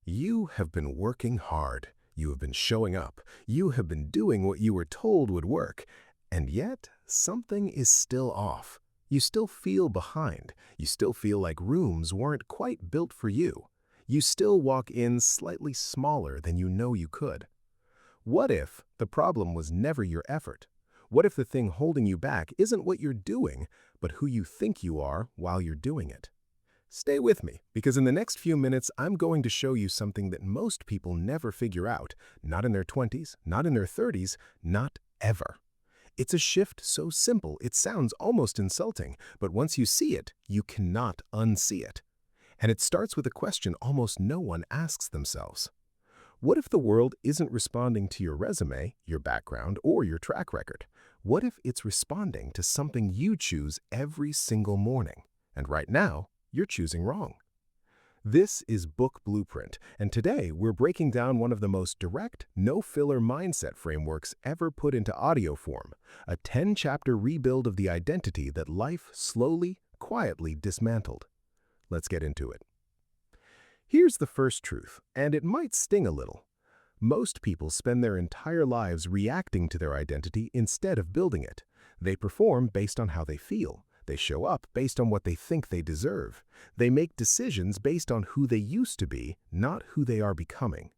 You have been working hard. You have been showing up. You have been doing what you were told would work. And yet, something is still off. You still feel behind. You still feel like rooms weren't quite built for you. You still walk in slightly smaller than you know you could. What if the problem was never your effort? What if the thing holding you back isn't what you're doing, but who you think you are while you're doing it? Stay with me, because in the next few minutes, I'm going to show you something that most people never figure out, not in their 20s, not in their 30s, not ever. It's a shift so simple it sounds almost insulting, but once you see it, you cannot unsee it. And it starts with a question almost no one asks themselves. What if the world isn't responding to your resume, your background, or your track record? What if it's responding to something you choose every single morning? And right now, you're choosing wrong. This is Book Blueprint, and today we're breaking down one of the most direct, no-filler mindset frameworks ever put into audio form, a 10-chapter rebuild of the identity that life slowly, quietly dismantled. Let's get into it. Here's the first truth, and it might sting a little. Most people spend their entire lives reacting to their identity instead of building it. They perform based on how they feel. They show up based on what they think they deserve. They make decisions based on who they used to be, not who they are becoming.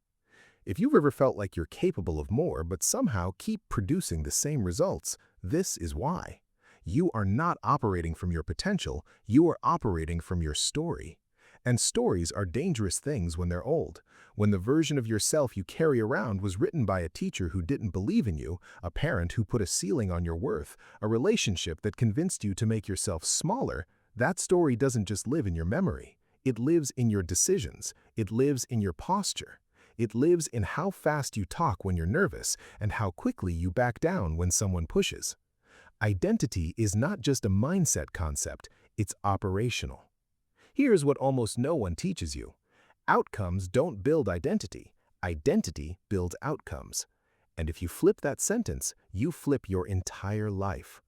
If you've ever felt like you're capable of more but somehow keep producing the same results, this is why. You are not operating from your potential, you are operating from your story. And stories are dangerous things when they're old. When the version of yourself you carry around was written by a teacher who didn't believe in you, a parent who put a ceiling on your worth, a relationship that convinced you to make yourself smaller, that story doesn't just live in your memory. It lives in your decisions. It lives in your posture. It lives in how fast you talk when you're nervous and how quickly you back down when someone pushes. Identity is not just a mindset concept, it's operational. Here's what almost no one teaches you. Outcomes don't build identity. Identity builds outcomes. And if you flip that sentence, you flip your entire life.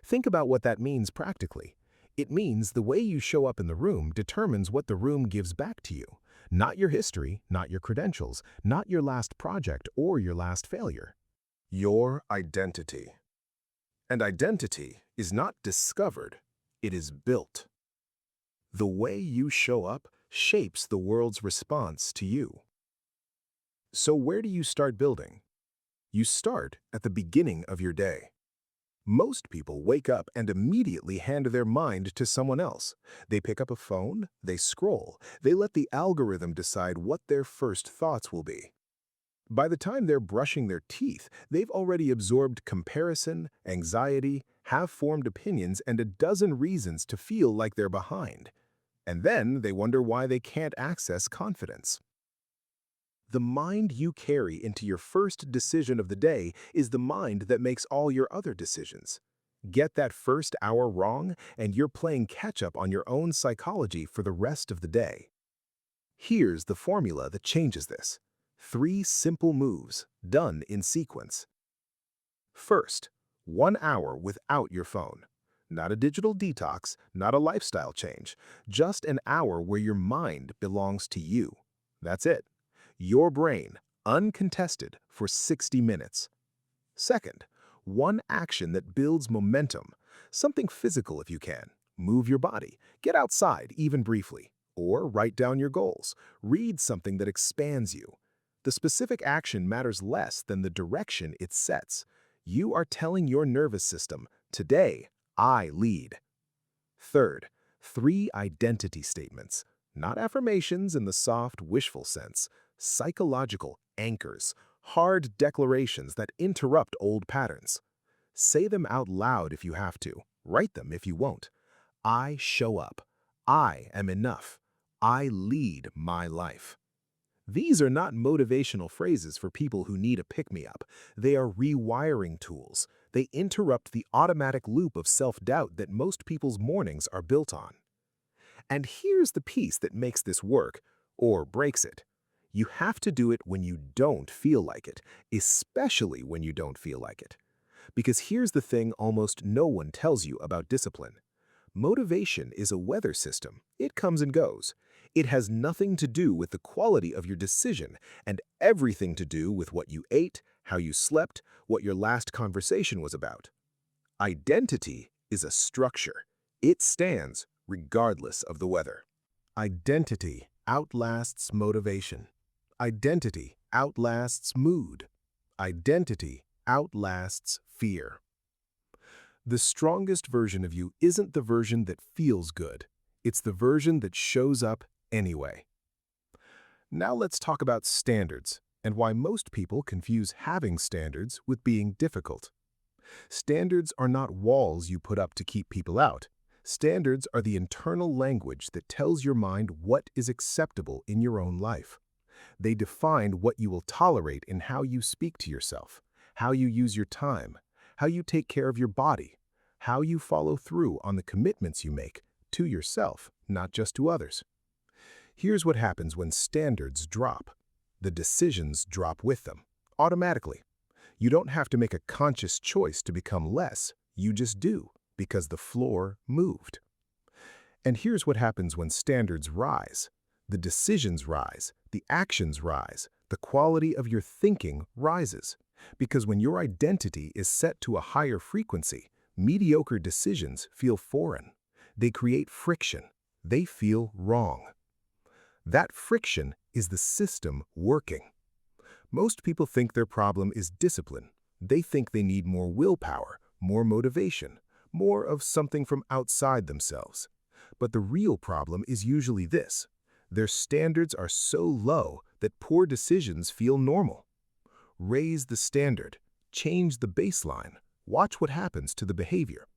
Think about what that means practically. It means the way you show up in the room determines what the room gives back to you. Not your history, not your credentials, not your last project or your last failure. Your identity. And identity is not discovered, it is built. The way you show up shapes the world's response to you. So where do you start building? You start at the beginning of your day. Most people wake up and immediately hand their mind to someone else. They pick up a phone, they scroll, they let the algorithm decide what their first thoughts will be. By the time they're brushing their teeth, they've already absorbed comparison, anxiety, have formed opinions, and a dozen reasons to feel like they're behind. And then they wonder why they can't access confidence. The mind you carry into your first decision of the day is the mind that makes all your other decisions. Get that first hour wrong, and you're playing catch-up on your own psychology for the rest of the day. Here's the formula that changes this. 3 simple moves, done in sequence. First, 1 hour without your phone. Not a digital detox, not a lifestyle change, just an hour where your mind belongs to you. That's it. Your brain, uncontested, for 60 minutes. Second, 1 action that builds momentum. Something physical if you can. Move your body, get outside even briefly, or write down your goals. Read something that expands you. The specific action matters less than the direction it sets. You are telling your nervous system, today, I lead. Third, 3 identity statements. Not affirmations in the soft, wishful sense. Psychological anchors. Hard declarations that interrupt old patterns. Say them out loud if you have to. Write them if you won't. I show up. I am enough. I lead my life. These are not motivational phrases for people who need a pick-me-up. They are rewiring tools. They interrupt the automatic loop of self-doubt that most people's mornings are built on. And here's the piece that makes this work, or breaks it. You have to do it when you don't feel like it, especially when you don't feel like it. Because here's the thing almost no one tells you about discipline. Motivation is a weather system. It comes and goes. It has nothing to do with the quality of your decision and everything to do with what you ate, how you slept, what your last conversation was about. Identity is a structure. It stands regardless of the weather. Identity outlasts motivation. Identity outlasts mood. Identity outlasts fear. The strongest version of you isn't the version that feels good. It's the version that shows up anyway. Now let's talk about standards and why most people confuse having standards with being difficult. Standards are not walls you put up to keep people out. Standards are the internal language that tells your mind what is acceptable in your own life. They define what you will tolerate in how you speak to yourself, how you use your time, how you take care of your body, how you follow through on the commitments you make to yourself, not just to others. Here's what happens when standards drop. The decisions drop with them, automatically. You don't have to make a conscious choice to become less, you just do, because the floor moved. And here's what happens when standards rise. The decisions rise, the actions rise, the quality of your thinking rises. Because when your identity is set to a higher frequency, mediocre decisions feel foreign. They create friction. They feel wrong. That friction is the system working. Most people think their problem is discipline. They think they need more willpower, more motivation, more of something from outside themselves. But the real problem is usually this. Their standards are so low that poor decisions feel normal. Raise the standard. Change the baseline. Watch what happens to the behavior.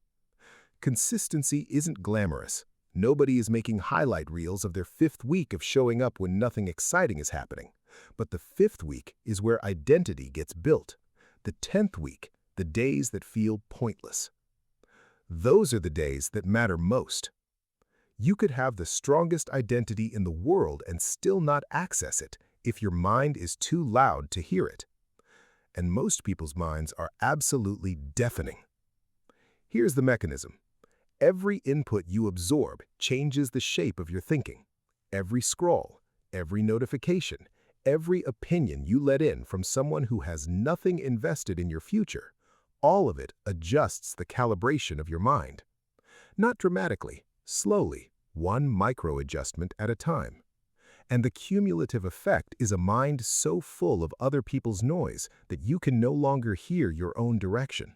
Consistency isn't glamorous. Nobody is making highlight reels of their 5th week of showing up when nothing exciting is happening. But the 5th week is where identity gets built. The 10th week, the days that feel pointless. Those are the days that matter most. You could have the strongest identity in the world and still not access it if your mind is too loud to hear it. And most people's minds are absolutely deafening. Here's the mechanism. Every input you absorb changes the shape of your thinking. Every scroll, every notification, every opinion you let in from someone who has nothing invested in your future, all of it adjusts the calibration of your mind. Not dramatically, slowly, one micro-adjustment at a time. And the cumulative effect is a mind so full of other people's noise that you can no longer hear your own direction.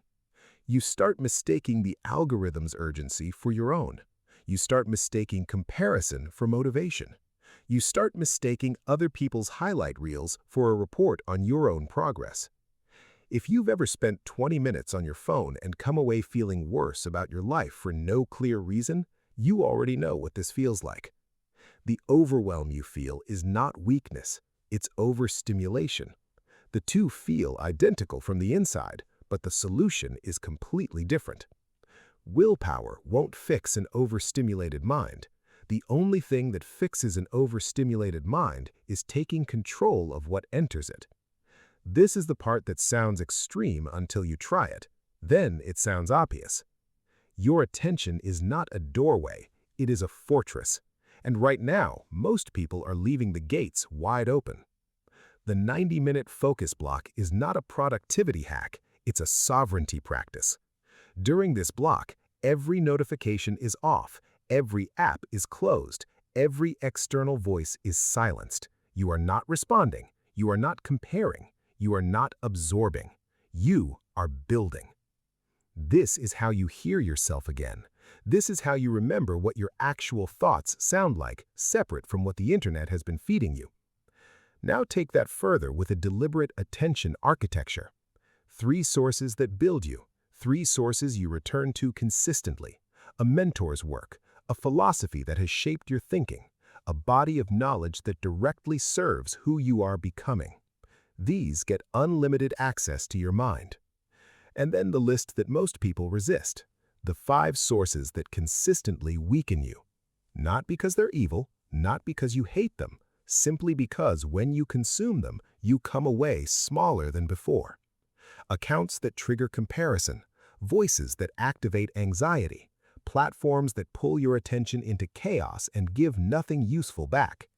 You start mistaking the algorithm's urgency for your own. You start mistaking comparison for motivation. You start mistaking other people's highlight reels for a report on your own progress. If you've ever spent 20 minutes on your phone and come away feeling worse about your life for no clear reason, you already know what this feels like. The overwhelm you feel is not weakness, it's overstimulation. The two feel identical from the inside, but the solution is completely different. Willpower won't fix an overstimulated mind. The only thing that fixes an overstimulated mind is taking control of what enters it. This is the part that sounds extreme until you try it. Then it sounds obvious. Your attention is not a doorway, it is a fortress. And right now, most people are leaving the gates wide open. The 90-minute focus block is not a productivity hack, it's a sovereignty practice. During this block, every notification is off, every app is closed, every external voice is silenced. You are not responding, you are not comparing, you are not absorbing. You are building. This is how you hear yourself again. This is how you remember what your actual thoughts sound like, separate from what the internet has been feeding you. Now take that further with a deliberate attention architecture. 3 sources that build you, 3 sources you return to consistently, a mentor's work, a philosophy that has shaped your thinking, a body of knowledge that directly serves who you are becoming. These get unlimited access to your mind. And then the list that most people resist, the 5 sources that consistently weaken you. Not because they're evil, not because you hate them, simply because when you consume them, you come away smaller than before. Accounts that trigger comparison, voices that activate anxiety, platforms that pull your attention into chaos and give nothing useful back.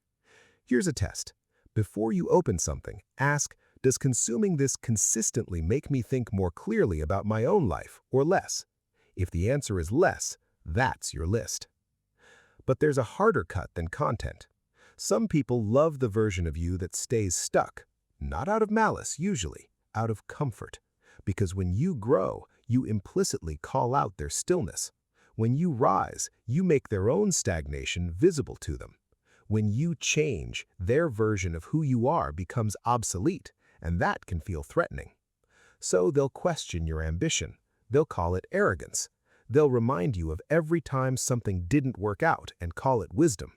Here's a test. Before you open something, ask, does consuming this consistently make me think more clearly about my own life or less? If the answer is less, that's your list. But there's a harder cut than content. Some people love the version of you that stays stuck, not out of malice usually, out of comfort. Because when you grow, you implicitly call out their stillness. When you rise, you make their own stagnation visible to them. When you change, their version of who you are becomes obsolete, and that can feel threatening. So they'll question your ambition. They'll call it arrogance. They'll remind you of every time something didn't work out and call it wisdom.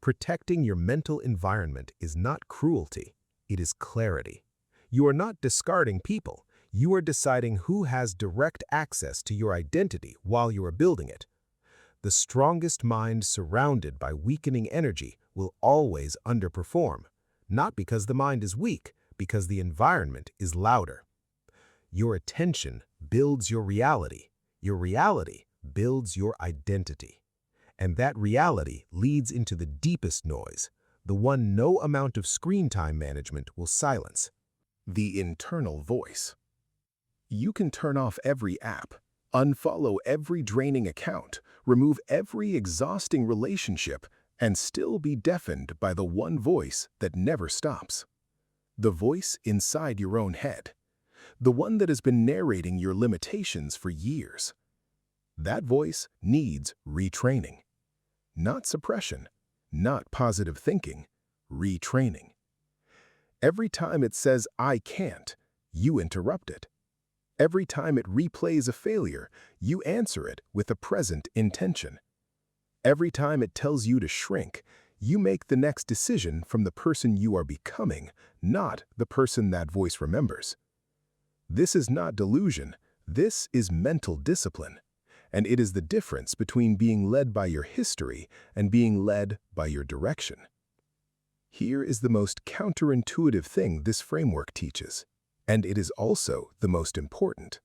Protecting your mental environment is not cruelty, it is clarity. You are not discarding people, you are deciding who has direct access to your identity while you are building it. The strongest mind surrounded by weakening energy will always underperform, not because the mind is weak, because the environment is louder. Your attention builds your reality builds your identity. And that reality leads into the deepest noise, the one no amount of screen time management will silence. The internal voice. You can turn off every app, unfollow every draining account, remove every exhausting relationship, and still be deafened by the one voice that never stops. The voice inside your own head. The one that has been narrating your limitations for years. That voice needs retraining. Not suppression, not positive thinking, retraining. Every time it says, "I can't," you interrupt it. Every time it replays a failure, you answer it with a present intention. Every time it tells you to shrink, you make the next decision from the person you are becoming, not the person that voice remembers. This is not delusion, this is mental discipline. And it is the difference between being led by your history and being led by your direction. Here is the most counterintuitive thing this framework teaches, and it is also the most important.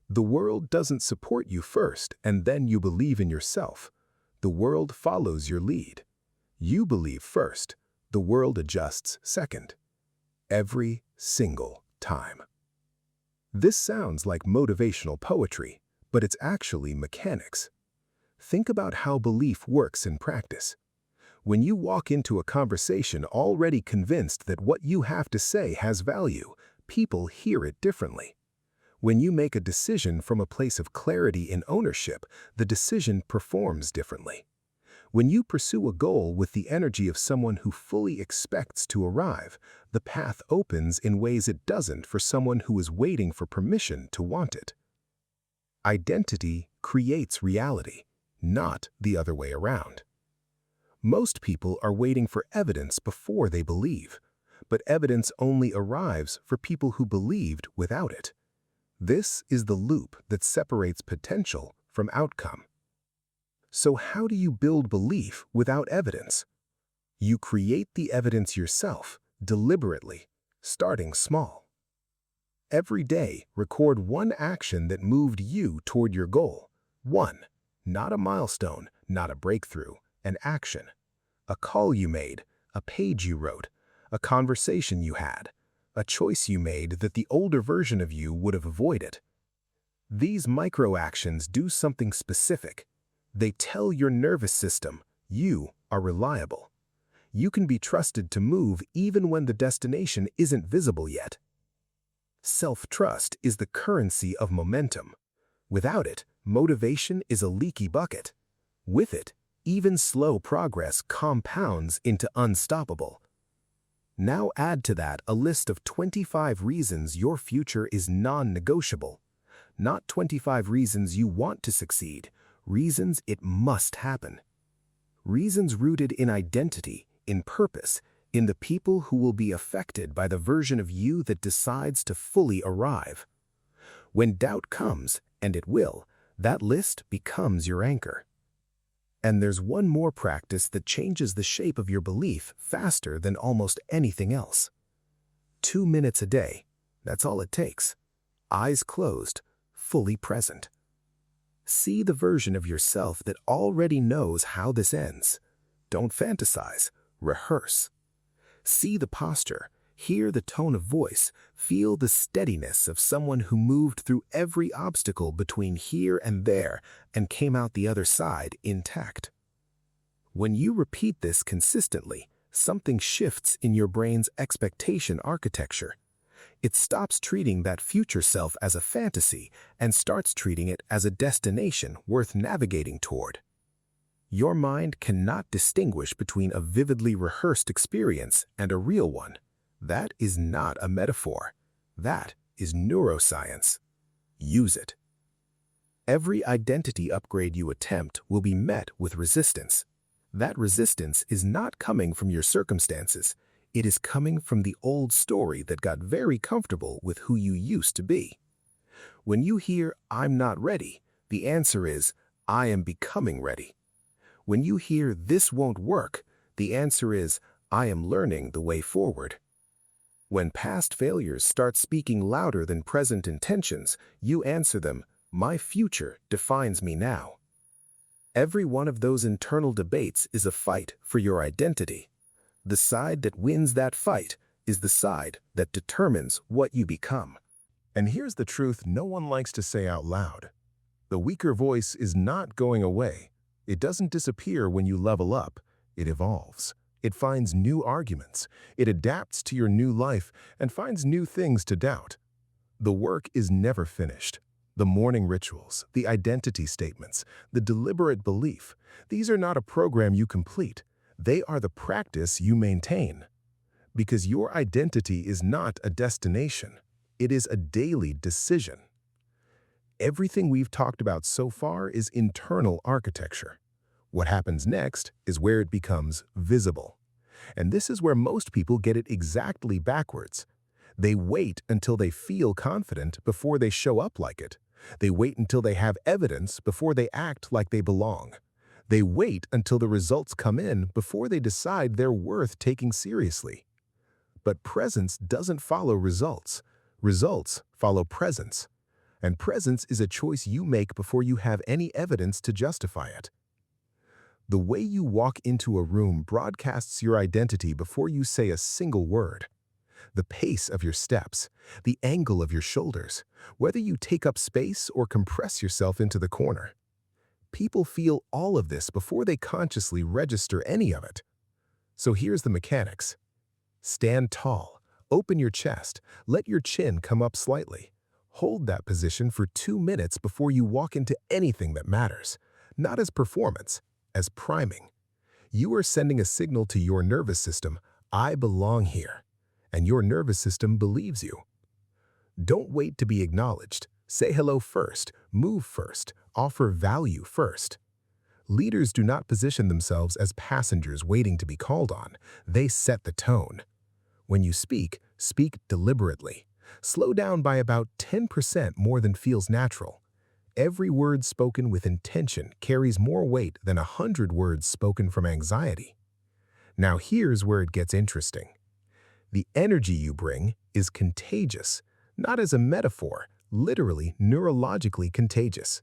The world doesn't support you first and then you believe in yourself. The world follows your lead. You believe first, the world adjusts second. Every single time. This sounds like motivational poetry, but it's actually mechanics. Think about how belief works in practice. When you walk into a conversation already convinced that what you have to say has value, people hear it differently. When you make a decision from a place of clarity and ownership, the decision performs differently. When you pursue a goal with the energy of someone who fully expects to arrive, the path opens in ways it doesn't for someone who is waiting for permission to want it. Identity creates reality, not the other way around. Most people are waiting for evidence before they believe, but evidence only arrives for people who believed without it. This is the loop that separates potential from outcome. So how do you build belief without evidence? You create the evidence yourself, deliberately, starting small. Every day, record one action that moved you toward your goal. One, not a milestone, not a breakthrough, an action. A call you made, a page you wrote, a conversation you had, a choice you made that the older version of you would have avoided. These micro-actions do something specific. They tell your nervous system, you are reliable. You can be trusted to move even when the destination isn't visible yet. Self-trust is the currency of momentum. Without it, motivation is a leaky bucket. With it, even slow progress compounds into unstoppable. Now add to that a list of 25 reasons your future is non-negotiable. Not 25 reasons you want to succeed, reasons it must happen. Reasons rooted in identity, in purpose, in the people who will be affected by the version of you that decides to fully arrive. When doubt comes, and it will, that list becomes your anchor. And there's one more practice that changes the shape of your belief faster than almost anything else. 2 minutes a day, that's all it takes. Eyes closed, fully present. See the version of yourself that already knows how this ends. Don't fantasize, rehearse. See the posture, hear the tone of voice, feel the steadiness of someone who moved through every obstacle between here and there and came out the other side intact. When you repeat this consistently, something shifts in your brain's expectation architecture. It stops treating that future self as a fantasy and starts treating it as a destination worth navigating toward. Your mind cannot distinguish between a vividly rehearsed experience and a real one. That is not a metaphor. That is neuroscience. Use it. Every identity upgrade you attempt will be met with resistance. That resistance is not coming from your circumstances. It is coming from the old story that got very comfortable with who you used to be. When you hear, "I'm not ready," the answer is, "I am becoming ready." When you hear, "This won't work," the answer is, "I am learning the way forward." When past failures start speaking louder than present intentions, you answer them, "My future defines me now." Every one of those internal debates is a fight for your identity. The side that wins that fight is the side that determines what you become. And here's the truth no one likes to say out loud. The weaker voice is not going away. It doesn't disappear when you level up. It evolves. It finds new arguments. It adapts to your new life and finds new things to doubt. The work is never finished. The morning rituals, the identity statements, the deliberate belief, these are not a program you complete. They are the practice you maintain. Because your identity is not a destination. It is a daily decision. Everything we've talked about so far is internal architecture. What happens next is where it becomes visible. And this is where most people get it exactly backwards. They wait until they feel confident before they show up like it. They wait until they have evidence before they act like they belong. They wait until the results come in before they decide they're worth taking seriously. But presence doesn't follow results. Results follow presence. And presence is a choice you make before you have any evidence to justify it. The way you walk into a room broadcasts your identity before you say a single word. The pace of your steps, the angle of your shoulders, whether you take up space or compress yourself into the corner. People feel all of this before they consciously register any of it. So here's the mechanics. Stand tall, open your chest, let your chin come up slightly. Hold that position for 2 minutes before you walk into anything that matters, not as performance, as priming. You are sending a signal to your nervous system, "I belong here," and your nervous system believes you. Don't wait to be acknowledged. Say hello first, move first, offer value first. Leaders do not position themselves as passengers waiting to be called on. They set the tone. When you speak, speak deliberately. Slow down by about 10% more than feels natural. Every word spoken with intention carries more weight than 100 words spoken from anxiety. Now here's where it gets interesting. The energy you bring is contagious, not as a metaphor, literally neurologically contagious.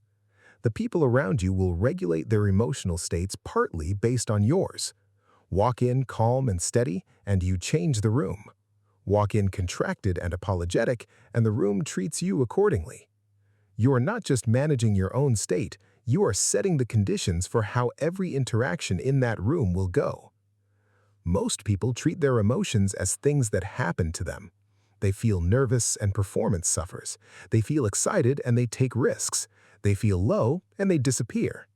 The people around you will regulate their emotional states partly based on yours. Walk in calm and steady, and you change the room. Walk in contracted and apologetic, and the room treats you accordingly. You are not just managing your own state, you are setting the conditions for how every interaction in that room will go. Most people treat their emotions as things that happen to them. They feel nervous and performance suffers. They feel excited and they take risks. They feel low and they disappear.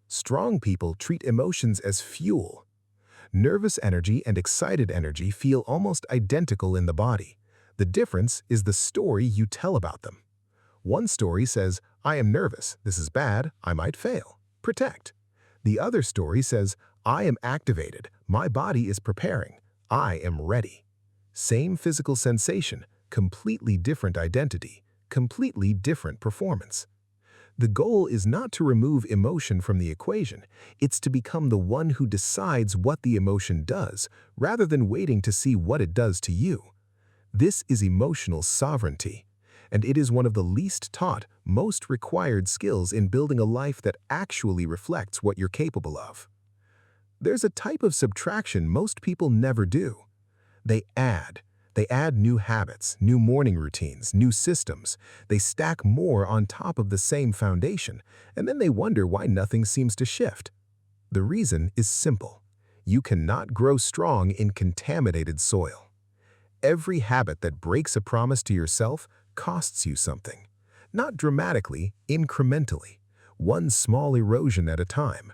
Strong people treat emotions as fuel. Nervous energy and excited energy feel almost identical in the body. The difference is the story you tell about them. One story says, "I am nervous, this is bad, I might fail. Protect." The other story says, "I am activated, my body is preparing, I am ready." Same physical sensation, completely different identity, completely different performance. The goal is not to remove emotion from the equation, it's to become the one who decides what the emotion does, rather than waiting to see what it does to you. This is emotional sovereignty. and it is one of the least taught, most required skills in building a life that actually reflects what you're capable of. There's a type of subtraction most people never do. They add. They add new habits, new morning routines, new systems. They stack more on top of the same foundation, and then they wonder why nothing seems to shift. The reason is simple. You cannot grow strong in contaminated soil. Every habit that breaks a promise to yourself costs you something. Not dramatically, incrementally. One small erosion at a time.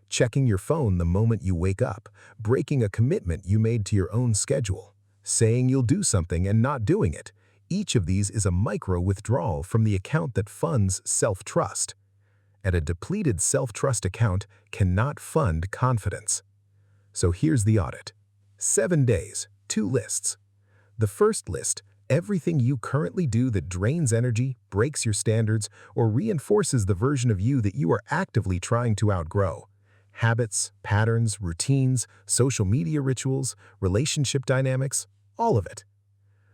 Checking your phone the moment you wake up, breaking a commitment you made to your own schedule, saying you'll do something and not doing it. Each of these is a micro withdrawal from the account that funds self-trust. And a depleted self-trust account cannot fund confidence. So here's the audit. 7 days, 2 lists. The first list, everything you currently do that drains energy, breaks your standards, or reinforces the version of you that you are actively trying to outgrow. Habits, patterns, routines, social media rituals, relationship dynamics, all of it.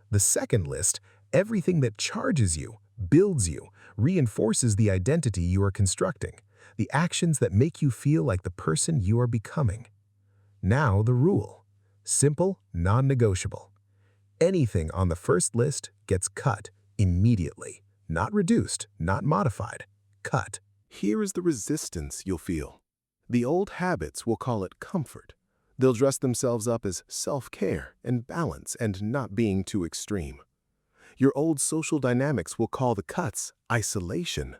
The second list, everything that charges you, builds you, reinforces the identity you are constructing, the actions that make you feel like the person you are becoming. Now the rule. Simple, non-negotiable. Anything on the first list gets cut immediately. Not reduced, not modified. Cut. Here is the resistance you'll feel. The old habits will call it comfort. They'll dress themselves up as self-care and balance and not being too extreme. Your old social dynamics will call the cuts isolation.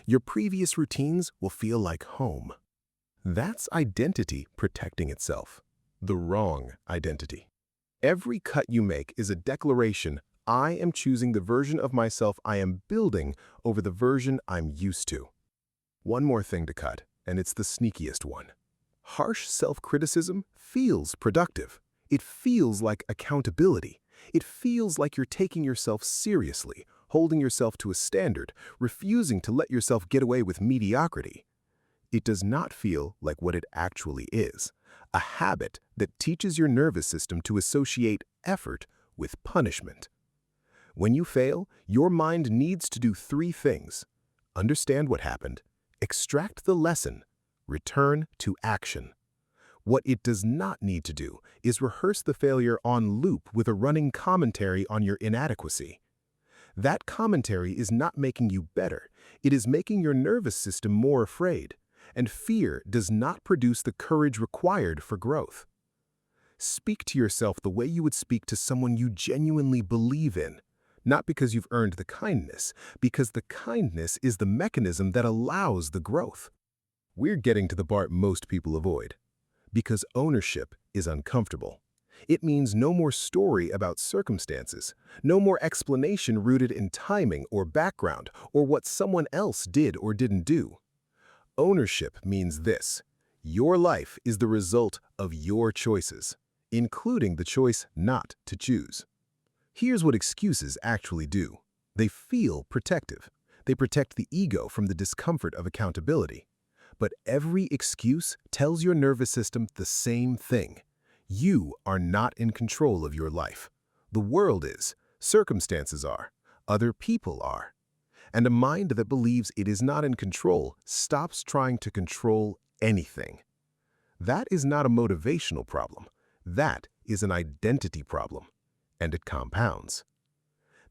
Your previous routines will feel like home. That's identity protecting itself. The wrong identity. Every cut you make is a declaration, I am choosing the version of myself I am building over the version I'm used to. One more thing to cut, and it's the sneakiest one. Harsh self-criticism feels productive. It feels like accountability. It feels like you're taking yourself seriously, holding yourself to a standard, refusing to let yourself get away with mediocrity. It does not feel like what it actually is. A habit that teaches your nervous system to associate effort with punishment. When you fail, your mind needs to do 3 things. Understand what happened, extract the lesson, return to action. What it does not need to do is rehearse the failure on loop with a running commentary on your inadequacy. That commentary is not making you better. It is making your nervous system more afraid. And fear does not produce the courage required for growth. Speak to yourself the way you would speak to someone you genuinely believe in, not because you've earned the kindness, because the kindness is the mechanism that allows the growth. We're getting to the part most people avoid. Because ownership is uncomfortable. It means no more story about circumstances, no more explanation rooted in timing or background or what someone else did or didn't do. Ownership means this: your life is the result of your choices, including the choice not to choose. Here's what excuses actually do. They feel protective. They protect the ego from the discomfort of accountability. But every excuse tells your nervous system the same thing. You are not in control of your life. The world is. Circumstances are. Other people are. And a mind that believes it is not in control stops trying to control anything. That is not a motivational problem. That is an identity problem. And it compounds.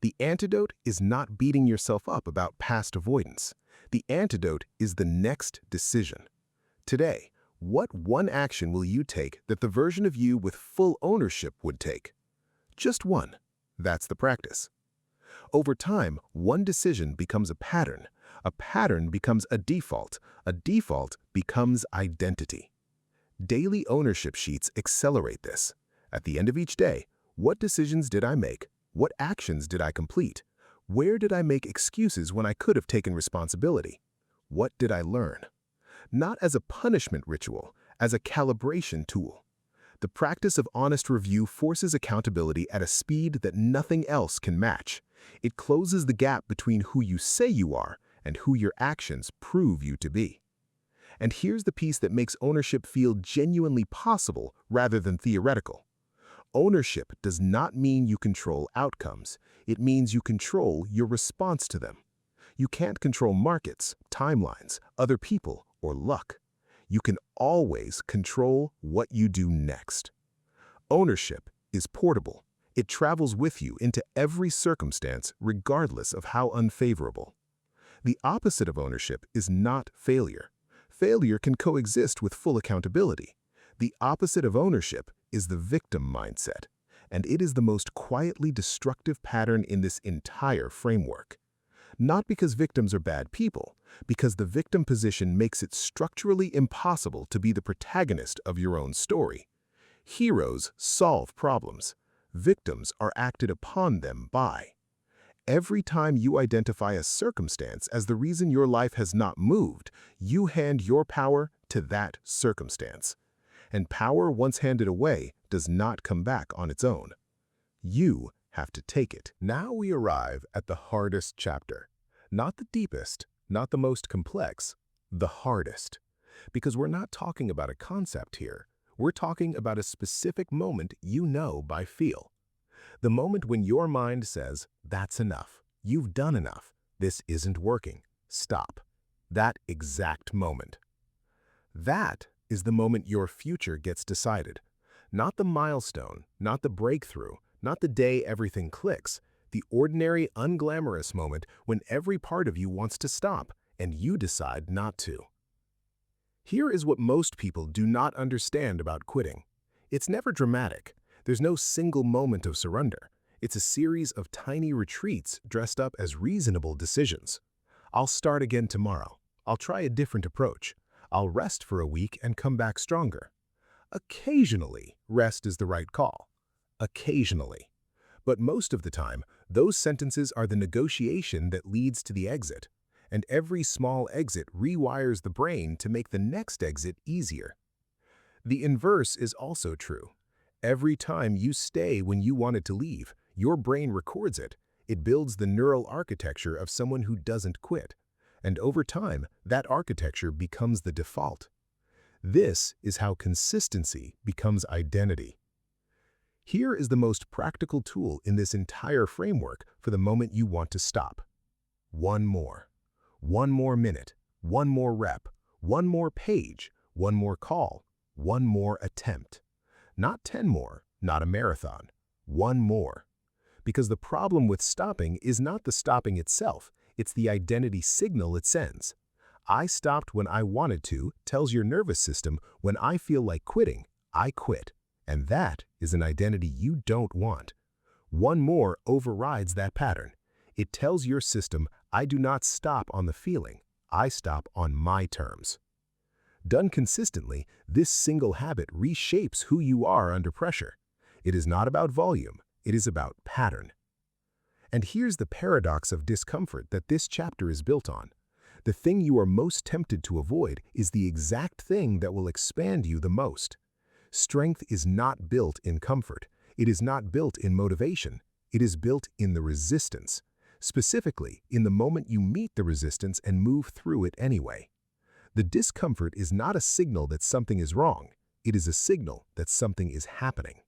The antidote is not beating yourself up about past avoidance. The antidote is the next decision. Today, what one action will you take that the version of you with full ownership would take? Just one. That's the practice. Over time, one decision becomes a pattern becomes a default becomes identity. Daily ownership sheets accelerate this. At the end of each day, what decisions did I make? What actions did I complete? Where did I make excuses when I could have taken responsibility? What did I learn? Not as a punishment ritual, as a calibration tool. The practice of honest review forces accountability at a speed that nothing else can match. It closes the gap between who you say you are and who your actions prove you to be. And here's the piece that makes ownership feel genuinely possible rather than theoretical. Ownership does not mean you control outcomes. It means you control your response to them. You can't control markets, timelines, other people, or luck. You can always control what you do next. Ownership is portable. It travels with you into every circumstance, regardless of how unfavorable. The opposite of ownership is not failure. Failure can coexist with full accountability. The opposite of ownership is the victim mindset, and it is the most quietly destructive pattern in this entire framework. Not because victims are bad people, because the victim position makes it structurally impossible to be the protagonist of your own story. Heroes solve problems. Victims are acted upon them by. Every time you identify a circumstance as the reason your life has not moved, you hand your power to that circumstance. And power once handed away does not come back on its own. You have to take it. Now we arrive at the hardest chapter. Not the deepest, not the most complex, the hardest. Because we're not talking about a concept here. We're talking about a specific moment you know by feel. The moment when your mind says, that's enough, you've done enough, this isn't working, stop. That exact moment. That is the moment your future gets decided. Not the milestone, not the breakthrough, not the day everything clicks, the ordinary, unglamorous moment when every part of you wants to stop and you decide not to. Here is what most people do not understand about quitting. It's never dramatic. There's no single moment of surrender. It's a series of tiny retreats dressed up as reasonable decisions. I'll start again tomorrow. I'll try a different approach. I'll rest for a week and come back stronger. Occasionally, rest is the right call. Occasionally. But most of the time, those sentences are the negotiation that leads to the exit. And every small exit rewires the brain to make the next exit easier. The inverse is also true. Every time you stay when you wanted to leave, your brain records it. It builds the neural architecture of someone who doesn't quit. And over time, that architecture becomes the default. This is how consistency becomes identity. Here is the most practical tool in this entire framework for the moment you want to stop. One more minute, one more rep, one more page, one more call, one more attempt. Not 10 more, not a marathon. One more. Because the problem with stopping is not the stopping itself, it's the identity signal it sends. I stopped when I wanted to tells your nervous system when I feel like quitting, I quit. And that is an identity you don't want. One more overrides that pattern. It tells your system, I do not stop on the feeling, I stop on my terms. Done consistently, this single habit reshapes who you are under pressure. It is not about volume, it is about pattern. And here's the paradox of discomfort that this chapter is built on. The thing you are most tempted to avoid is the exact thing that will expand you the most. Strength is not built in comfort. It is not built in motivation. It is built in the resistance. Specifically, in the moment you meet the resistance and move through it anyway. The discomfort is not a signal that something is wrong. It is a signal that something is happening.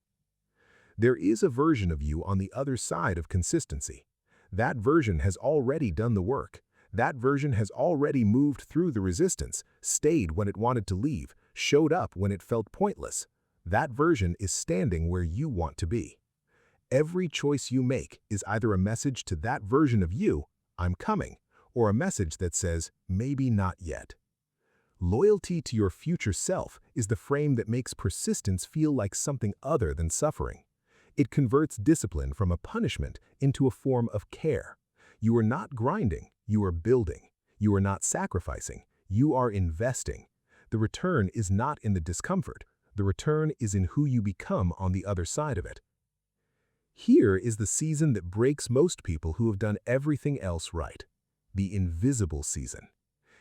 There is a version of you on the other side of consistency. That version has already done the work. That version has already moved through the resistance, stayed when it wanted to leave, showed up when it felt pointless. That version is standing where you want to be. Every choice you make is either a message to that version of you, I'm coming, or a message that says, maybe not yet. Loyalty to your future self is the frame that makes persistence feel like something other than suffering. It converts discipline from a punishment into a form of care. You are not grinding, you are building. You are not sacrificing, you are investing. The return is not in the discomfort. The return is in who you become on the other side of it. Here is the season that breaks most people who have done everything else right. The invisible season.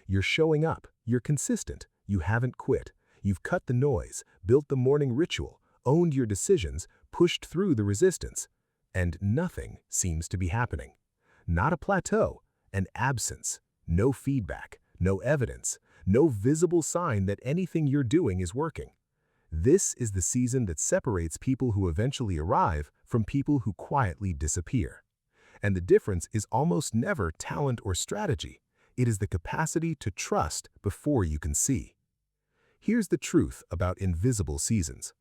You're showing up, you're consistent, you haven't quit, you've cut the noise, built the morning ritual, owned your decisions, pushed through the resistance, and nothing seems to be happening. Not a plateau, an absence, no feedback, no evidence, no visible sign that anything you're doing is working. This is the season that separates people who eventually arrive from people who quietly disappear. And the difference is almost never talent or strategy. It is the capacity to trust before you can see. Here's the truth about invisible seasons.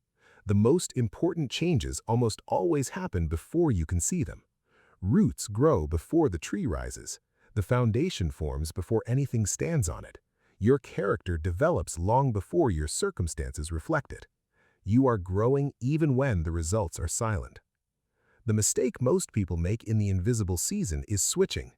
The most important changes almost always happen before you can see them. Roots grow before the tree rises. The foundation forms before anything stands on it. Your character develops long before your circumstances reflect it. You are growing even when the results are silent. The mistake most people make in the invisible season is switching.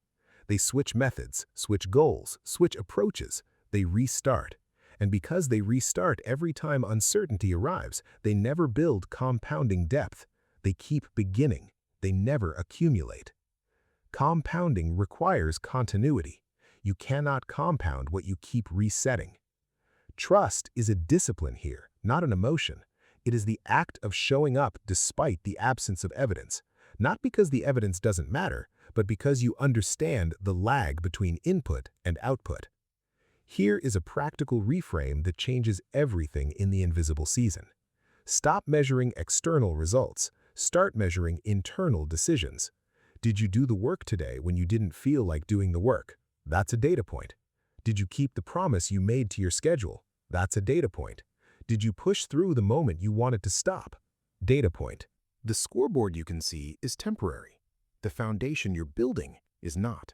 They switch methods, switch goals, switch approaches. They restart. And because they restart every time uncertainty arrives, they never build compounding depth. They keep beginning. They never accumulate. Compounding requires continuity. You cannot compound what you keep resetting. Trust is a discipline here, not an emotion. It is the act of showing up despite the absence of evidence, not because the evidence doesn't matter, but because you understand the lag between input and output. Here is a practical reframe that changes everything in the invisible season. Stop measuring external results. Start measuring internal decisions. Did you do the work today when you didn't feel like doing the work? That's a data point. Did you keep the promise you made to your schedule? That's a data point. Did you push through the moment you wanted to stop? Data point. The scoreboard you can see is temporary. The foundation you're building is not.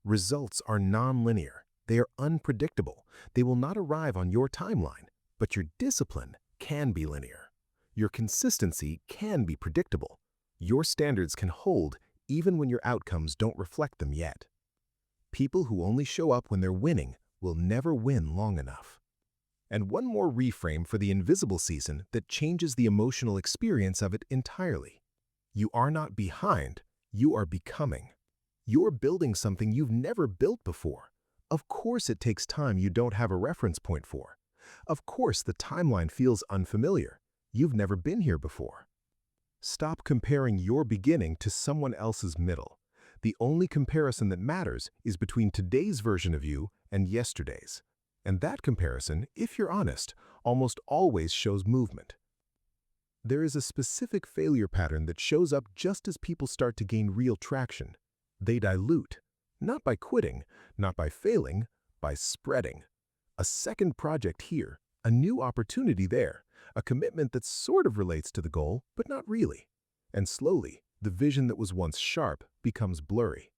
Results are nonlinear. They are unpredictable. They will not arrive on your timeline, but your discipline can be linear. Your consistency can be predictable. Your standards can hold even when your outcomes don't reflect them yet. People who only show up when they're winning will never win long enough. And one more reframe for the invisible season that changes the emotional experience of it entirely. You are not behind, you are becoming. You're building something you've never built before. Of course it takes time you don't have a reference point for. Of course the timeline feels unfamiliar. You've never been here before. Stop comparing your beginning to someone else's middle. The only comparison that matters is between today's version of you and yesterday's. And that comparison, if you're honest, almost always shows movement. There is a specific failure pattern that shows up just as people start to gain real traction. They dilute. Not by quitting, not by failing, by spreading. A second project here, a new opportunity there, a commitment that sort of relates to the goal, but not really. And slowly, the vision that was once sharp becomes blurry.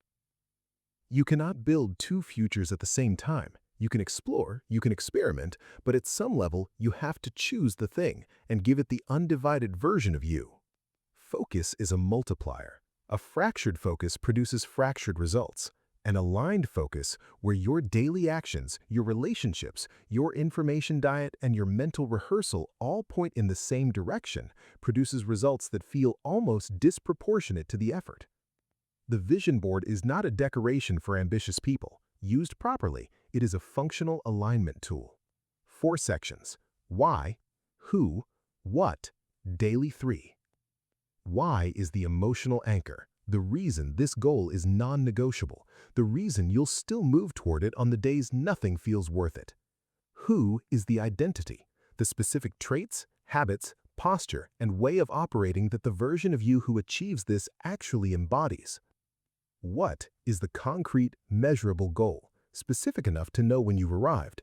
You cannot build two futures at the same time. You can explore, you can experiment, but at some level, you have to choose the thing and give it the undivided version of you. Focus is a multiplier. A fractured focus produces fractured results. An aligned focus, where your daily actions, your relationships, your information diet, and your mental rehearsal all point in the same direction, produces results that feel almost disproportionate to the effort. The vision board is not a decoration for ambitious people. Used properly, it is a functional alignment tool. 4 sections: why, who, what, daily 3. Why is the emotional anchor. The reason this goal is non-negotiable, the reason you'll still move toward it on the days nothing feels worth it. Who is the identity, the specific traits, habits, posture, and way of operating that the version of you who achieves this actually embodies. What is the concrete, measurable goal, specific enough to know when you've arrived.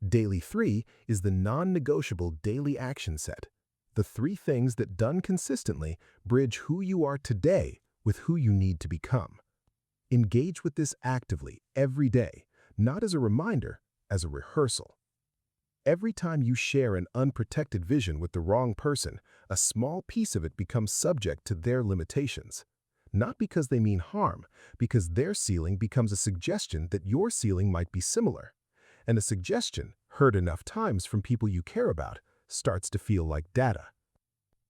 Daily 3 is the non-negotiable daily action set. The 3 things that, done consistently, bridge who you are today with who you need to become. Engage with this actively every day, not as a reminder, as a rehearsal. Every time you share an unprotected vision with the wrong person, a small piece of it becomes subject to their limitations. Not because they mean harm, because their ceiling becomes a suggestion that your ceiling might be similar. And a suggestion, heard enough times from people you care about, starts to feel like data.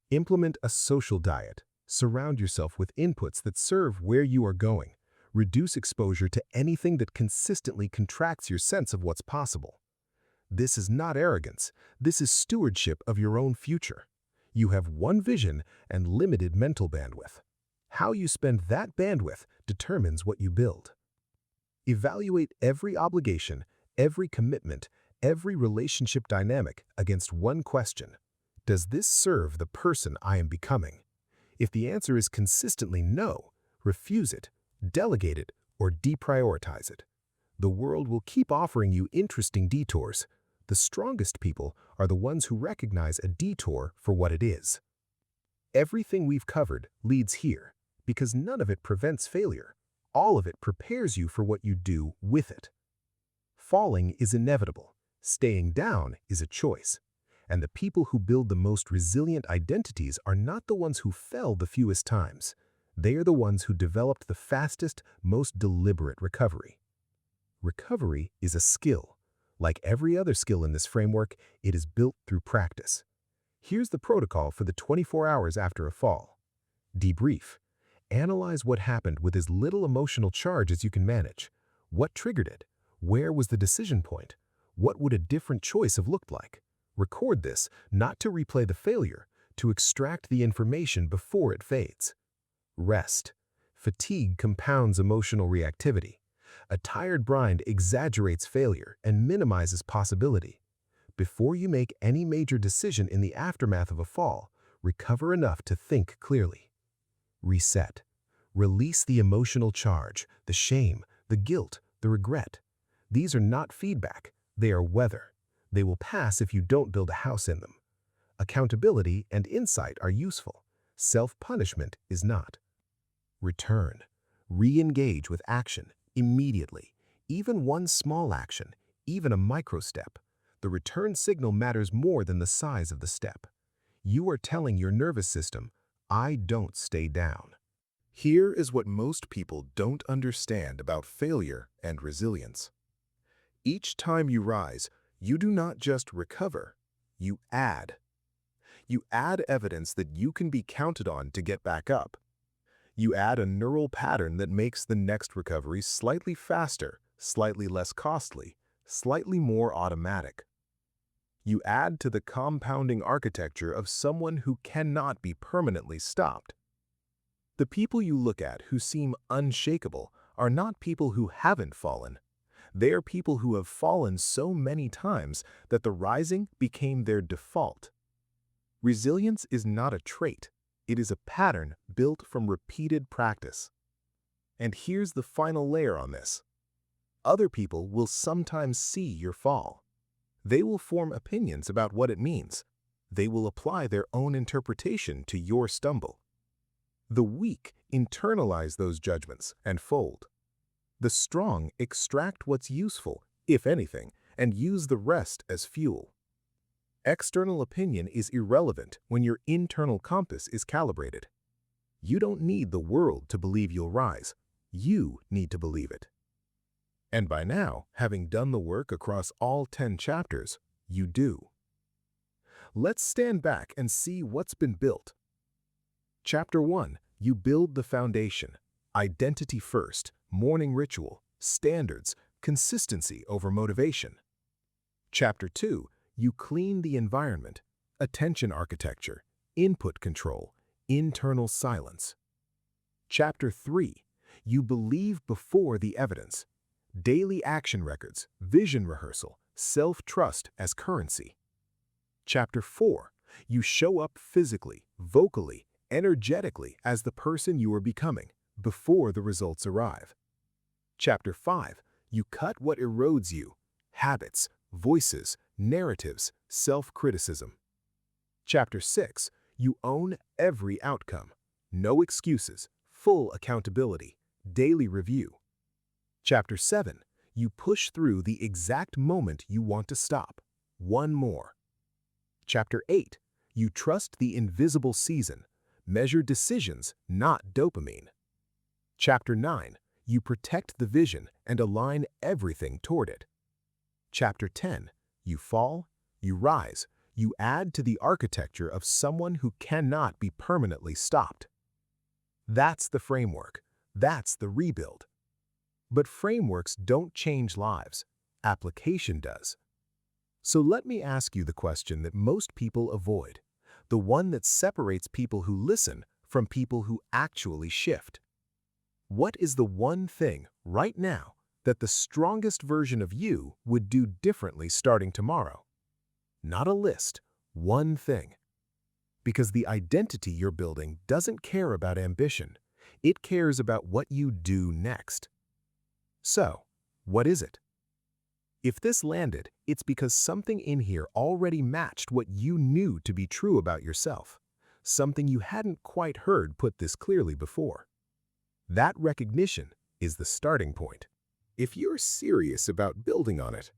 Implement a social diet. Surround yourself with inputs that serve where you are going. Reduce exposure to anything that consistently contracts your sense of what's possible. This is not arrogance. This is stewardship of your own future. You have one vision and limited mental bandwidth. How you spend that bandwidth determines what you build. Evaluate every obligation, every commitment, every relationship dynamic against one question: does this serve the person I am becoming? If the answer is consistently no, refuse it, delegate it, or deprioritize it. The world will keep offering you interesting detours. The strongest people are the ones who recognize a detour for what it is. Everything we've covered leads here, because none of it prevents failure. All of it prepares you for what you do with it. Falling is inevitable. Staying down is a choice. And the people who build the most resilient identities are not the ones who fell the fewest times. They are the ones who developed the fastest, most deliberate recovery. Recovery is a skill. Like every other skill in this framework, it is built through practice. Here's the protocol for the 24 hours after a fall. Debrief. Analyze what happened with as little emotional charge as you can manage. What triggered it? Where was the decision point? What would a different choice have looked like? Record this, not to replay the failure, to extract the information before it fades. Rest. Fatigue compounds emotional reactivity. A tired brain exaggerates failure and minimizes possibility. Before you make any major decision in the aftermath of a fall, recover enough to think clearly. Reset. Release the emotional charge, the shame, the guilt, the regret. These are not feedback, they are weather. They will pass if you don't build a house in them. Accountability and insight are useful. Self-punishment is not. Return. Re-engage with action immediately. Even one small action, even a micro step. The return signal matters more than the size of the step. You are telling your nervous system, I don't stay down. Here is what most people don't understand about failure and resilience. Each time you rise, you do not just recover, you add. You add evidence that you can be counted on to get back up. You add a neural pattern that makes the next recovery slightly faster, slightly less costly, slightly more automatic. You add to the compounding architecture of someone who cannot be permanently stopped. The people you look at who seem unshakable are not people who haven't fallen. They are people who have fallen so many times that the rising became their default. Resilience is not a trait. It is a pattern built from repeated practice. And here's the final layer on this. Other people will sometimes see your fall. They will form opinions about what it means. They will apply their own interpretation to your stumble. The weak internalize those judgments and fold. The strong extract what's useful, if anything, and use the rest as fuel. External opinion is irrelevant when your internal compass is calibrated. You don't need the world to believe you'll rise. You need to believe it. And by now, having done the work across all 10 chapters, you do. Let's stand back and see what's been built. Chapter 1, you build the foundation. Identity first, morning ritual, standards, consistency over motivation. Chapter 2, you clean the environment, attention architecture, input control, internal silence. Chapter 3, you believe before the evidence, daily action records, vision rehearsal, self-trust as currency. Chapter 4, you show up physically, vocally, energetically as the person you are becoming before the results arrive. Chapter 5, you cut what erodes you, habits, voices, narratives, self-criticism. Chapter 6, you own every outcome. No excuses, full accountability, daily review. Chapter 7, you push through the exact moment you want to stop. One more. Chapter 8, you trust the invisible season. Measure decisions, not dopamine. Chapter 9, you protect the vision and align everything toward it. Chapter 10, you fall, you rise, you add to the architecture of someone who cannot be permanently stopped. That's the framework. That's the rebuild. But frameworks don't change lives. Application does. So let me ask you the question that most people avoid, the one that separates people who listen from people who actually shift. What is the one thing right now that the strongest version of you would do differently starting tomorrow. Not a list, one thing. Because the identity you're building doesn't care about ambition. It cares about what you do next. So, what is it? If this landed, it's because something in here already matched what you knew to be true about yourself, something you hadn't quite heard put this clearly before. That recognition is the starting point. If you're serious about building on it,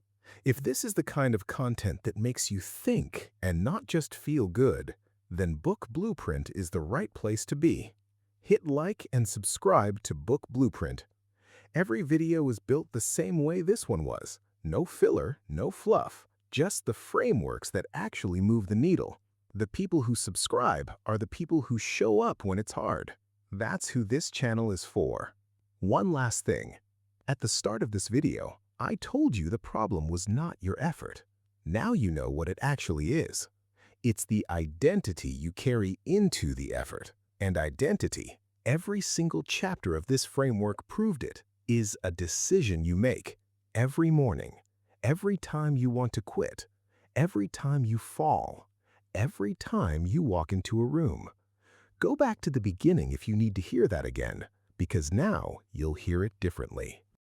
if this is the kind of content that makes you think and not just feel good, then Book Blueprint is the right place to be. Hit like and subscribe to Book Blueprint. Every video is built the same way this one was. No filler, no fluff, just the frameworks that actually move the needle. The people who subscribe are the people who show up when it's hard. That's who this channel is for. One last thing. At the start of this video, I told you the problem was not your effort. Now you know what it actually is. It's the identity you carry into the effort. And identity, every single chapter of this framework proved it, is a decision you make every morning, every time you want to quit, every time you fall, every time you walk into a room. Go back to the beginning if you need to hear that again, because now you'll hear it differently.